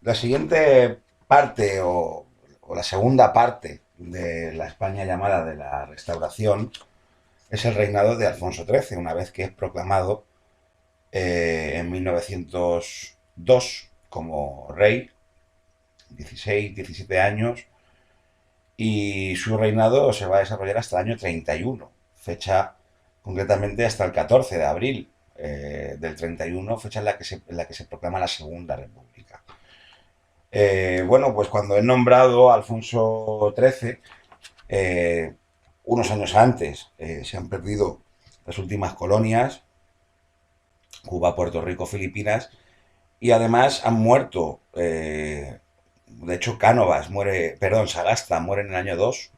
La siguiente parte o la segunda parte de la España llamada de la Restauración es el reinado de Alfonso XIII, una vez que es proclamado en 1902 como rey, 16, 17 años, y su reinado se va a desarrollar hasta el año 31, fecha concretamente hasta el 14 de abril del 31, fecha en la que se proclama la Segunda República. Bueno, pues cuando he nombrado a Alfonso XIII, eh, unos años antes se han perdido las últimas colonias, Cuba, Puerto Rico, Filipinas, y además han muerto, de hecho Cánovas muere, perdón, Sagasta muere en el año 2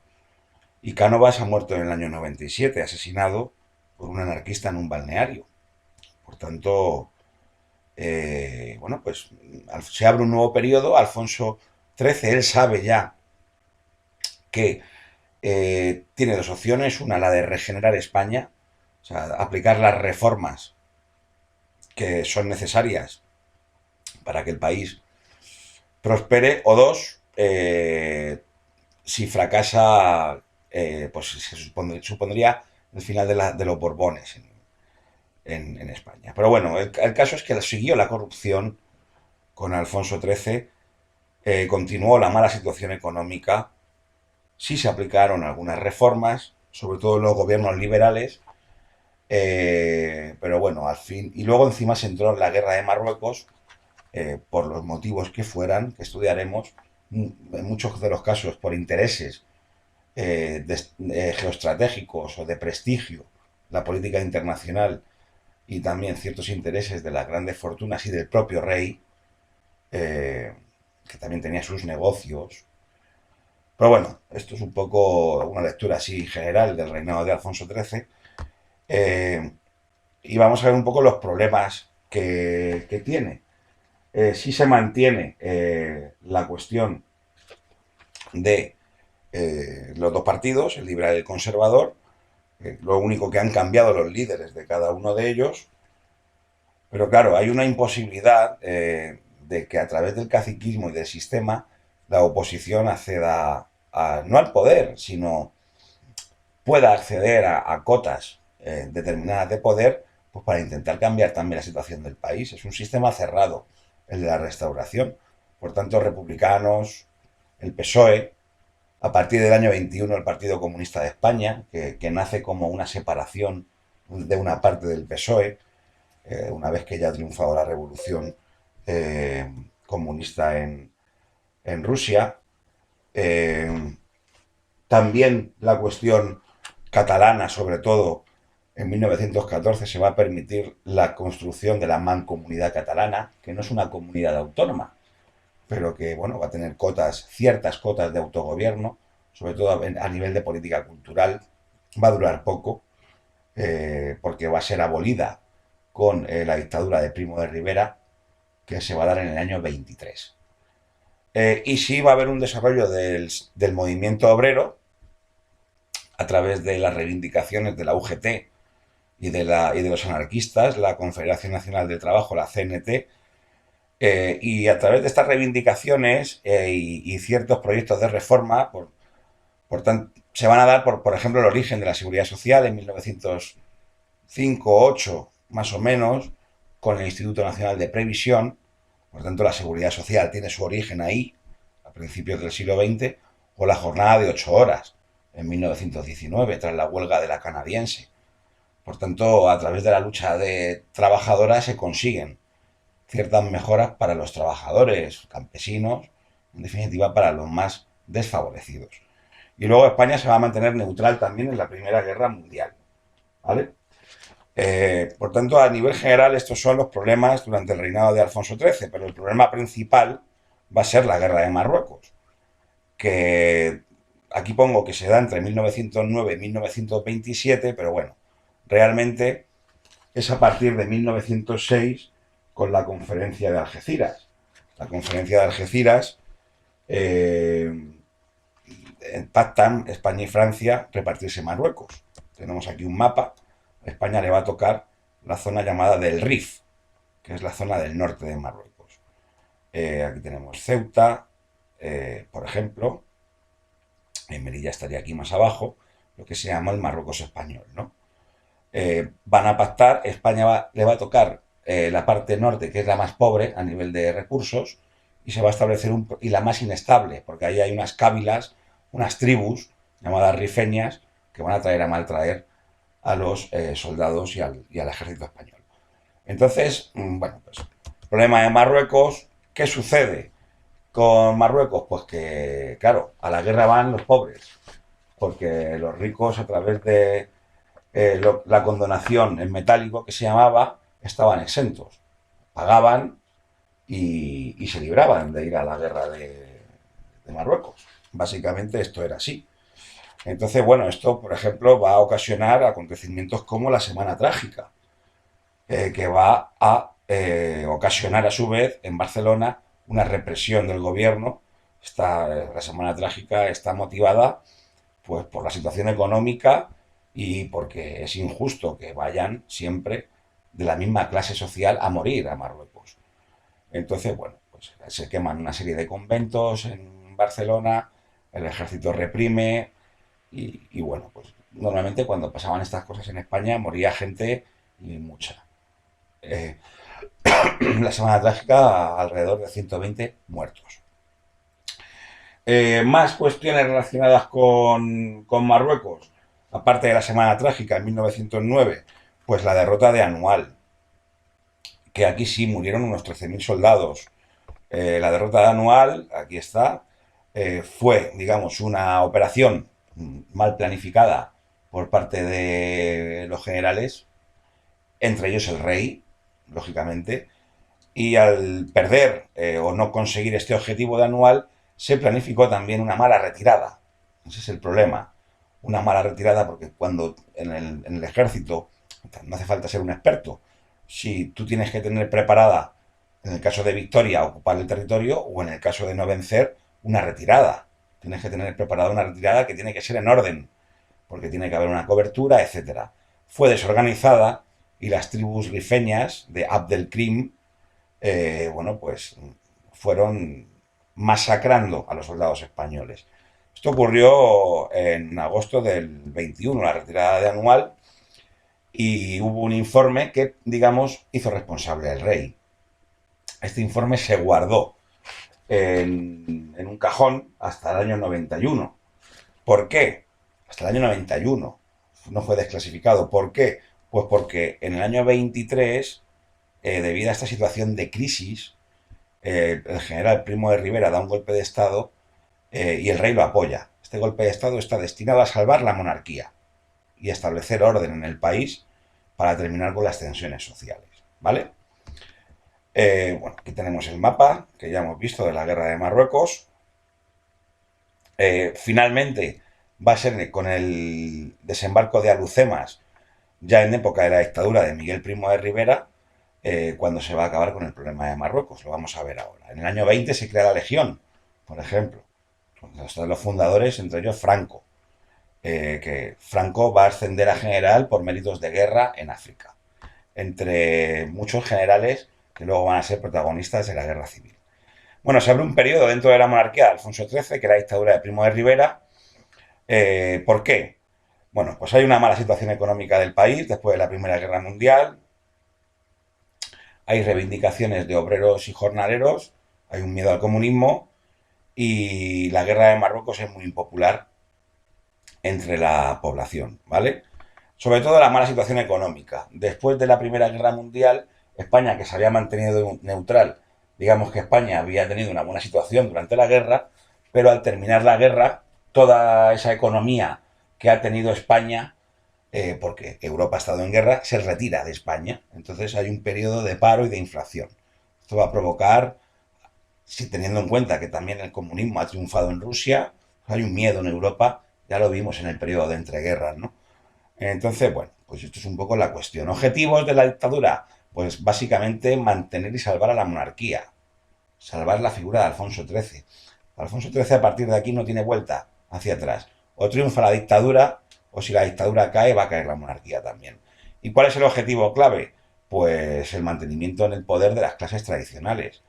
y Cánovas ha muerto en el año 97, asesinado por un anarquista en un balneario. Por tanto, bueno, pues se abre un nuevo periodo, Alfonso XIII, él sabe ya que tiene dos opciones, una la de regenerar España, o sea, aplicar las reformas que son necesarias para que el país prospere, o dos, si fracasa, pues supondría el final de los Borbones en España. Pero bueno, el caso es que siguió la corrupción con Alfonso XIII, continuó la mala situación económica, sí se aplicaron algunas reformas, sobre todo en los gobiernos liberales, pero bueno, al fin. Y luego encima se entró en la guerra de Marruecos, por los motivos que fueran, que estudiaremos, en muchos de los casos por intereses geoestratégicos o de prestigio, la política internacional y también ciertos intereses de las grandes fortunas y del propio rey, eh, que también tenía sus negocios. Pero bueno, esto es un poco una lectura así general del reinado de Alfonso XIII. eh, y vamos a ver un poco los problemas que tiene. Sí se mantiene la cuestión de los dos partidos, el liberal y el conservador. Lo único que han cambiado los líderes de cada uno de ellos. Pero claro, hay una imposibilidad de que a través del caciquismo y del sistema la oposición acceda no al poder, sino pueda acceder a cotas determinadas de poder, pues para intentar cambiar también la situación del país. Es un sistema cerrado, el de la restauración. Por tanto, republicanos, el PSOE, a partir del año 21 el Partido Comunista de España, que nace como una separación de una parte del PSOE, una vez que ya ha triunfado la revolución eh, comunista en Rusia. Eh, También la cuestión catalana, sobre todo en 1914, se va a permitir la construcción de la Mancomunidad Catalana, que no es una comunidad autónoma, pero que bueno, va a tener cotas, ciertas cotas de autogobierno, sobre todo a nivel de política cultural. Va a durar poco, porque va a ser abolida con la dictadura de Primo de Rivera, que se va a dar en el año 23. Y sí va a haber un desarrollo del movimiento obrero a través de las reivindicaciones de la UGT y de los anarquistas, la Confederación Nacional del Trabajo, la CNT, y a través de estas reivindicaciones y ciertos proyectos de reforma, por tanto, se van a dar, por ejemplo, el origen de la seguridad social en 1905-8, más o menos, con el Instituto Nacional de Previsión. Por tanto, la seguridad social tiene su origen ahí, a principios del siglo XX, o la jornada de 8 horas en 1919, tras la huelga de la canadiense. Por tanto, a través de la lucha de trabajadoras se consiguen ciertas mejoras para los trabajadores, campesinos, en definitiva para los más desfavorecidos. Y luego España se va a mantener neutral también en la Primera Guerra Mundial. ¿Vale? Por tanto, a nivel general, estos son los problemas durante el reinado de Alfonso XIII, pero el problema principal va a ser la guerra de Marruecos, que aquí pongo que se da entre 1909 y 1927, pero bueno, realmente es a partir de 1906 con la conferencia de Algeciras. La conferencia de Algeciras pactan España y Francia repartirse Marruecos. Tenemos aquí un mapa. A España le va a tocar la zona llamada del Rif, que es la zona del norte de Marruecos. Aquí tenemos Ceuta, por ejemplo. En Melilla estaría aquí más abajo, lo que se llama el Marruecos español, ¿no? Van a pactar, le va a tocar la parte norte, que es la más pobre a nivel de recursos, y se va a establecer y la más inestable, porque ahí hay unas cábilas, unas tribus llamadas rifeñas, que van a traer a maltraer a los soldados y al ejército español. Entonces, bueno, pues, problema de Marruecos, ¿qué sucede con Marruecos? Pues que, claro, a la guerra van los pobres, porque los ricos a través de la condonación en metálico que se llamaba, estaban exentos. Pagaban y se libraban de ir a la guerra de Marruecos. Básicamente esto era así. Entonces, bueno, esto, por ejemplo, va a ocasionar acontecimientos como la Semana Trágica, que va a ocasionar a su vez en Barcelona una represión del gobierno. La Semana Trágica está motivada pues por la situación económica y porque es injusto que vayan siempre de la misma clase social a morir a Marruecos. Entonces, bueno, pues se queman una serie de conventos en Barcelona, el ejército reprime y bueno, pues normalmente cuando pasaban estas cosas en España moría gente y mucha. Eh, la semana trágica alrededor de 120 muertos. Más cuestiones relacionadas con Marruecos, aparte de la Semana Trágica en 1909, pues la derrota de Anual, que aquí sí murieron unos 13.000 soldados. La derrota de Anual, aquí está, fue, digamos, una operación mal planificada por parte de los generales, entre ellos el rey, lógicamente, y al perder o no conseguir este objetivo de Anual, se planificó también una mala retirada. Ese es el problema. Una mala retirada porque cuando en el ejército no hace falta ser un experto. Si tú tienes que tener preparada, en el caso de victoria, ocupar el territorio o en el caso de no vencer, una retirada. Tienes que tener preparada una retirada que tiene que ser en orden, porque tiene que haber una cobertura, etcétera. Fue desorganizada y las tribus rifeñas de Abdelkrim, bueno, pues fueron masacrando a los soldados españoles. Esto ocurrió en agosto del 21, la retirada de Anual, y hubo un informe que, digamos, hizo responsable al rey. Este informe se guardó en un cajón hasta el año 91. ¿Por qué? Hasta el año 91. No fue desclasificado. ¿Por qué? Pues porque en el año 23, debido a esta situación de crisis, el general Primo de Rivera da un golpe de Estado y el rey lo apoya. Este golpe de Estado está destinado a salvar la monarquía y establecer orden en el país para terminar con las tensiones sociales. ¿Vale? Bueno, aquí tenemos el mapa que ya hemos visto de la guerra de Marruecos. Finalmente va a ser con el desembarco de Alucemas, ya en época de la dictadura de Miguel Primo de Rivera, cuando se va a acabar con el problema de Marruecos. Lo vamos a ver ahora. En el año 20 se crea la Legión, por ejemplo. Están los fundadores, entre ellos Franco, que Franco va a ascender a general por méritos de guerra en África, entre muchos generales que luego van a ser protagonistas de la guerra civil. Bueno, se abre un periodo dentro de la monarquía de Alfonso XIII, que era la dictadura de Primo de Rivera. ¿Por qué? Bueno, pues hay una mala situación económica del país después de la Primera Guerra Mundial, hay reivindicaciones de obreros y jornaleros, hay un miedo al comunismo y la guerra de Marruecos es muy impopular entre la población, ¿vale? Sobre todo la mala situación económica. Después de la Primera Guerra Mundial, España, que se había mantenido neutral, digamos que España había tenido una buena situación durante la guerra, pero al terminar la guerra, toda esa economía que ha tenido España, porque Europa ha estado en guerra, se retira de España. Entonces hay un periodo de paro y de inflación. Esto va a provocar, si teniendo en cuenta que también el comunismo ha triunfado en Rusia, hay un miedo en Europa, ya lo vimos en el periodo de entreguerras, ¿no? Entonces, bueno, pues esto es un poco la cuestión. ¿Objetivos de la dictadura? Pues básicamente mantener y salvar a la monarquía, salvar la figura de Alfonso XIII. Alfonso XIII a partir de aquí no tiene vuelta hacia atrás. O triunfa la dictadura, o si la dictadura cae, va a caer la monarquía también. ¿Y cuál es el objetivo clave? Pues el mantenimiento en el poder de las clases tradicionales.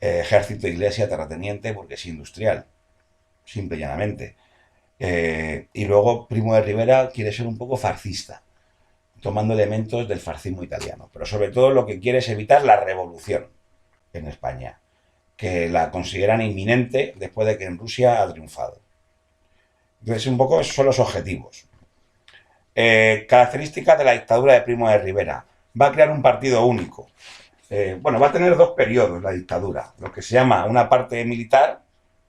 ejército, iglesia, terrateniente, burguesía industrial, simple y llanamente. Y luego Primo de Rivera quiere ser un poco fascista, tomando elementos del fascismo italiano. Pero sobre todo lo que quiere es evitar la revolución en España, que la consideran inminente después de que en Rusia ha triunfado. Entonces, un poco esos son los objetivos. Características de la dictadura de Primo de Rivera. Va a crear un partido único. Bueno, va a tener dos periodos la dictadura. Lo que se llama una parte militar,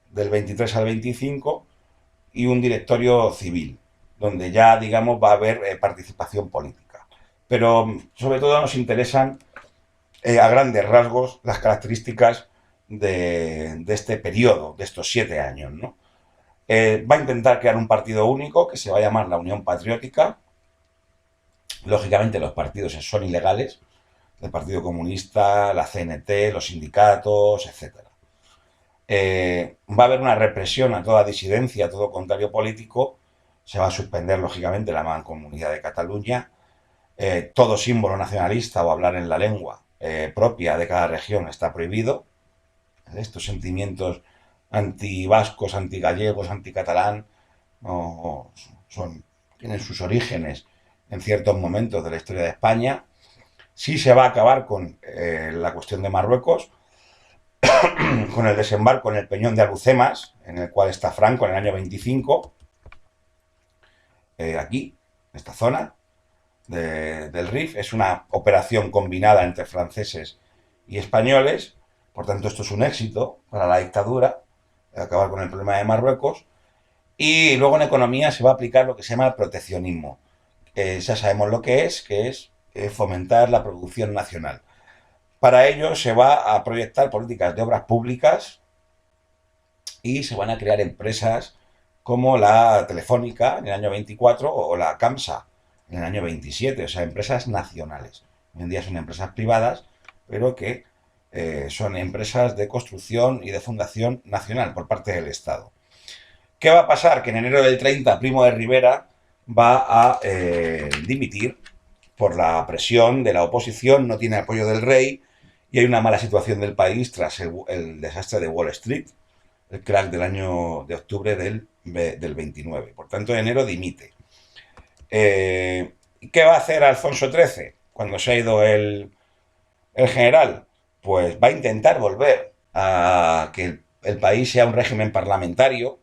del 23 al 25, y un directorio civil, donde ya, digamos, va a haber participación política. Pero sobre todo nos interesan a grandes rasgos las características de este periodo, de estos 7 años, ¿no? Va a intentar crear un partido único que se va a llamar la Unión Patriótica. Lógicamente los partidos son ilegales, el Partido Comunista, la CNT, los sindicatos, etcétera. Va a haber una represión a toda disidencia, a todo contrario político. Se va a suspender, lógicamente, la Mancomunidad de Cataluña. Todo símbolo nacionalista o hablar en la lengua propia de cada región está prohibido. Estos sentimientos anti-vascos, anti-gallegos, anti-catalán tienen sus orígenes en ciertos momentos de la historia de España. Sí se va a acabar con la cuestión de Marruecos, con el desembarco en el Peñón de Alhucemas, en el cual está Franco en el año 25, aquí, en esta zona del Rif. Es una operación combinada entre franceses y españoles, por tanto esto es un éxito para la dictadura, acabar con el problema de Marruecos. Y luego en economía se va a aplicar lo que se llama el proteccionismo. Ya sabemos lo que es fomentar la producción nacional. Para ello se va a proyectar políticas de obras públicas y se van a crear empresas como la Telefónica en el año 24 o la CAMSA en el año 27, o sea, empresas nacionales. Hoy en día son empresas privadas, pero que son empresas de construcción y de fundación nacional por parte del Estado. ¿Qué va a pasar? Que en enero del 30 Primo de Rivera va a dimitir por la presión de la oposición, no tiene apoyo del rey y hay una mala situación del país tras el desastre de Wall Street, el crack del año de octubre del 29. Por tanto, en enero dimite. ¿Qué va a hacer Alfonso XIII cuando se ha ido el general? Pues va a intentar volver a que el país sea un régimen parlamentario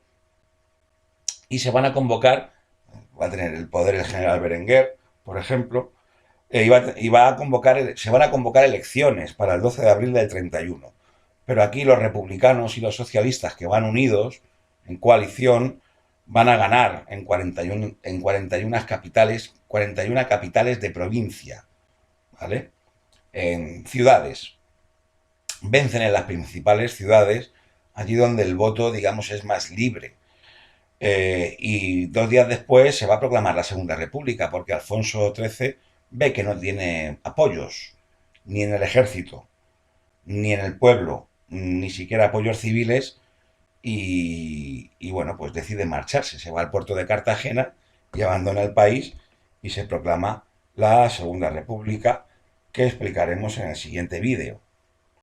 y se van a convocar, va a tener el poder el general Berenguer, por ejemplo, se van a convocar elecciones para el 12 de abril del 31. Pero aquí los republicanos y los socialistas, que van unidos en coalición, van a ganar en 41 capitales, 41 capitales de provincia, ¿vale? En ciudades. Vencen en las principales ciudades, allí donde el voto, digamos, es más libre. Y 2 días después se va a proclamar la Segunda República, porque Alfonso XIII ve que no tiene apoyos, ni en el ejército, ni en el pueblo, ni siquiera apoyos civiles, y bueno, pues decide marcharse, se va al puerto de Cartagena y abandona el país y se proclama la Segunda República, que explicaremos en el siguiente vídeo.